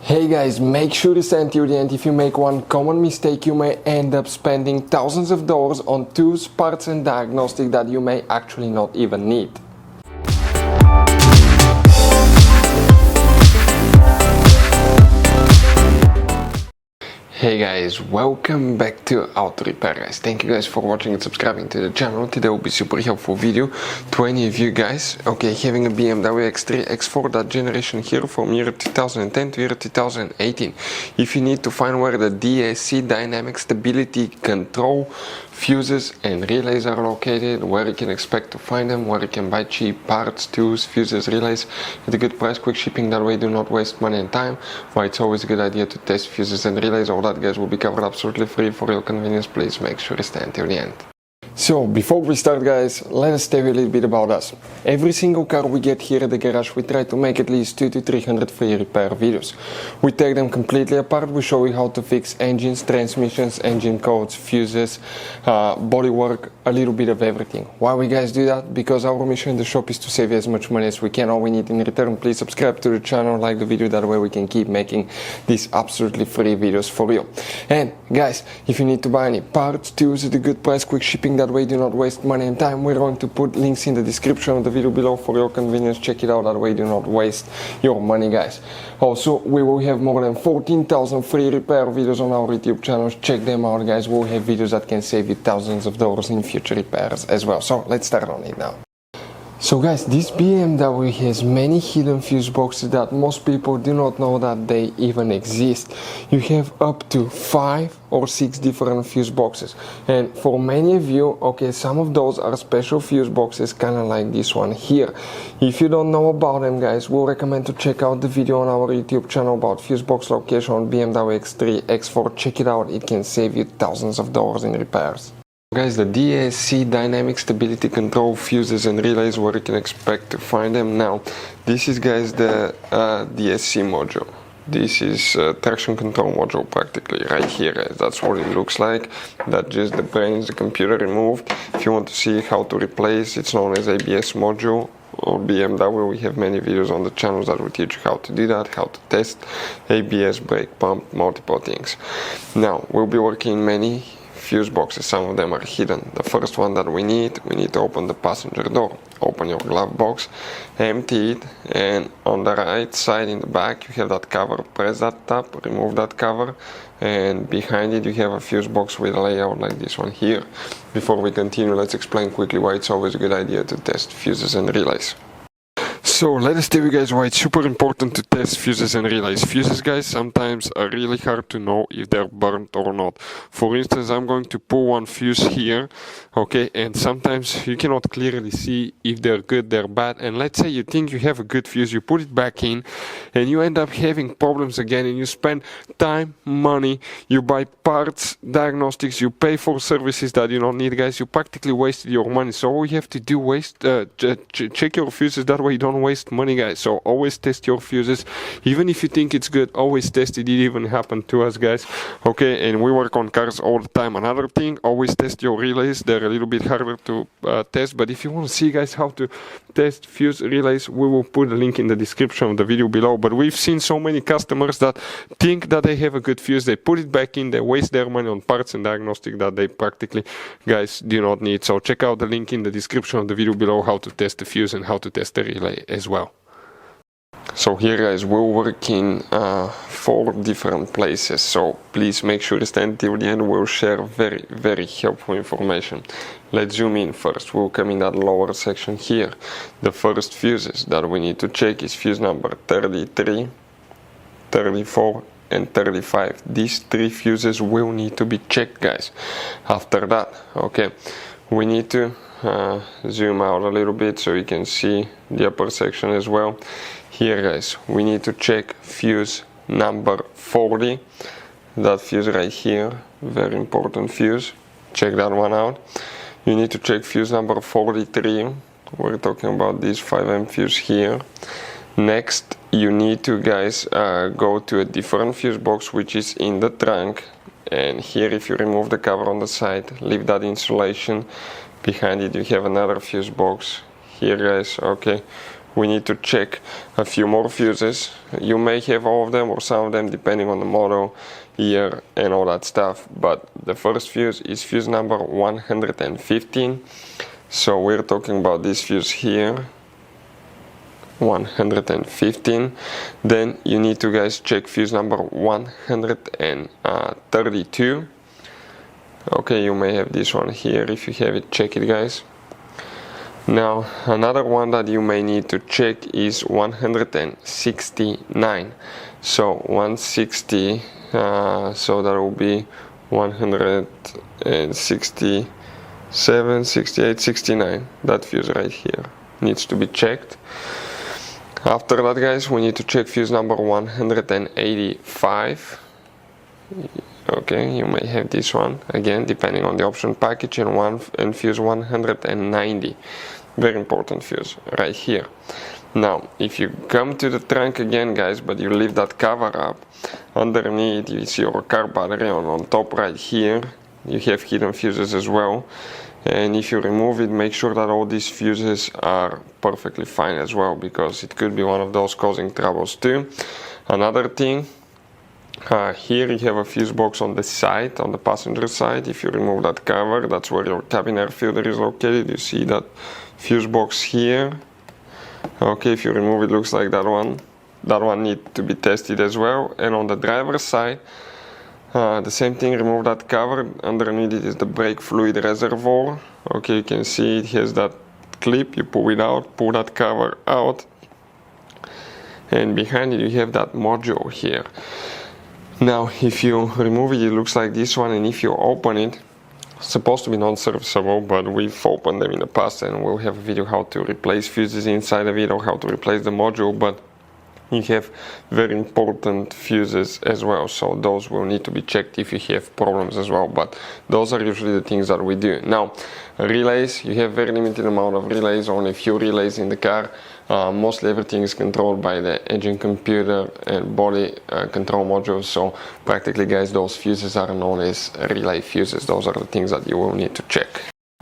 Hey guys, make sure to stay until the end. If you make one common mistake, you may end up spending thousands of dollars on tools, parts and diagnostics that you may actually not even need. Hey guys, welcome back to Auto Repair guys. Thank you guys for watching and subscribing to the channel. Today will be super helpful video to any of you guys. Okay, having a BMW X3, X4, that generation here from year 2010 to year 2018. If you need to find where the DSC Dynamic Stability Control fuses and relays are located, where you can expect to find them, where you can buy cheap parts, tools, fuses, relays at a good price, quick shipping, that way do not waste money and time. Why it's always a good idea to test fuses and relays, all that guys will be covered absolutely free for your convenience. Please make sure to stay until the end. So before we start guys, let us tell you a little bit about us. Every single car we get here at the garage, we try to make at least 200 to 300 free repair videos. We take them completely apart, we show you how to fix engines, transmissions, engine codes, fuses, bodywork, a little bit of everything. Why we guys do that? Because our mission in the shop is to save you as much money as we can. All we need in return, please subscribe to the channel, like the video, that way we can keep making these absolutely free videos for you. And guys, if you need to buy any parts, tools at a good price, quick shipping, that way do not waste money and time, we're going to put links in the description of the video below for your convenience. Check it out, that way do not waste your money guys. Also, we will have more than 14,000 free repair videos on our YouTube channels. Check them out guys. We'll have videos that can save you thousands of dollars in future repairs as well. So let's start on it now. So guys, this BMW has many hidden fuse boxes that most people do not know that they even exist. You have up to 5 or 6 different fuse boxes, and for many of you, okay, some of those are special fuse boxes, kind of like this one here. If you don't know about them guys, we'll recommend to check out the video on our YouTube channel about fuse box location on BMW X3, X4. Check it out, it can save you thousands of dollars in repairs. Guys, the DSC Dynamic Stability Control fuses and relays, where you can expect to find them. Now, this is guys the DSC module. This is traction control module practically right here guys. That's what it looks like. That's just the brains, the computer removed. If you want to see how to replace, it's known as ABS module or BMW. We have many videos on the channels that will teach you how to do that, how to test ABS, brake pump, multiple things. Now, we'll be working many fuse boxes, some of them are hidden. The first one that we need to open the passenger door. Open your glove box, empty it, and on the right side in the back you have that cover. Press that tab, remove that cover, and behind it you have a fuse box with a layout like this one here. Before we continue, let's explain quickly why it's always a good idea to test fuses and relays. So let us tell you guys why it's super important to test fuses and relays. Fuses guys sometimes are really hard to know if they're burnt or not. For instance, I'm going to pull one fuse here, okay, and sometimes you cannot clearly see if they're good, they're bad. And let's say you think you have a good fuse, you put it back in and you end up having problems again, and you spend time, money, you buy parts, diagnostics, you pay for services that you don't need guys. You practically wasted your money. So all you have to do check your fuses, that way you don't waste money guys. So always test your fuses, even if you think it's good, always test it. It even happened to us guys, okay, and we work on cars all the time. Another thing, always test your relays. They're a little bit harder to test, but if you want to see guys how to test fuse relays, we will put a link in the description of the video below. But we've seen so many customers that think that they have a good fuse, they put it back in, they waste their money on parts and diagnostic that they practically guys do not need. So check out the link in the description of the video below, how to test the fuse and how to test the relay as well. So here guys, we'll work in 4 different places, so please make sure to stay until the end. We'll share very helpful information. Let's zoom in first. We'll come in that lower section here. The first fuses that we need to check is fuse number 33, 34 and 35. These 3 fuses will need to be checked guys. After that, okay, we need to zoom out a little bit so you can see the upper section as well. Here guys, we need to check fuse number 40, that fuse right here, very important fuse, check that one out. You need to check fuse number 43, we're talking about this 5M fuse here. Next, you need to guys go to a different fuse box which is in the trunk, and here if you remove the cover on the side, leave that insulation. Behind it you have another fuse box here guys, okay. we need to check a few more fuses. You may have all of them or some of them depending on the model, year and all that stuff, but the first fuse is fuse number 115. So we're talking about this fuse here, 115. Then you need to guys check fuse number 132. Okay, you may have this one here. If you have it, check it guys. Now another one that you may need to check is 169. So 160, so that will be 167, 68, 69. That fuse right here needs to be checked. After that guys, we need to check fuse number 185. Okay, you may have this one again depending on the option package, and fuse 190. Very important fuse right here. Now if you come to the trunk again guys, but you leave that cover up, underneath you see your car battery, on top right here you have hidden fuses as well, and if you remove it, make sure that all these fuses are perfectly fine as well, because it could be one of those causing troubles too. Another thing, here you have a fuse box on the side, on the passenger side. If you remove that cover, that's where your cabin air filter is located. You see that fuse box here. Okay, if you remove it, looks like that one. That one needs to be tested as well. And on the driver's side, the same thing, remove that cover. Underneath it is the brake fluid reservoir. Okay, you can see it has that clip. You pull it out, pull that cover out, and behind it you have that module here. Now if you remove it, it looks like this one, and if you open it, it's supposed to be non-serviceable, but we've opened them in the past and we'll have a video how to replace fuses inside of it, or how to replace the module, but you have very important fuses as well, so those will need to be checked if you have problems as well. But those are usually the things that we do. Now relays, you have very limited amount of relays, only a few relays in the car. Mostly everything is controlled by the engine computer and body control modules, so practically guys, those fuses are known as relay fuses. Those are the things that you will need to check.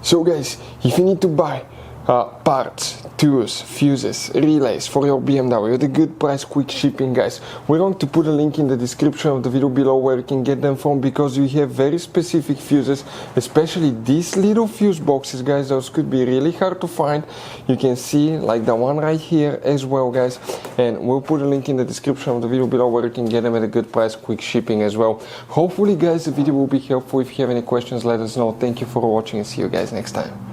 So guys, if you need to buy parts, tools, fuses, relays for your BMW at a good price, quick shipping guys, we're going to put a link in the description of the video below where you can get them from, because you have very specific fuses, especially these little fuse boxes guys. Those could be really hard to find. You can see like the one right here as well guys, and we'll put a link in the description of the video below where you can get them at a good price, quick shipping as well. Hopefully guys, the video will be helpful. If you have any questions, let us know. Thank you for watching and see you guys next time.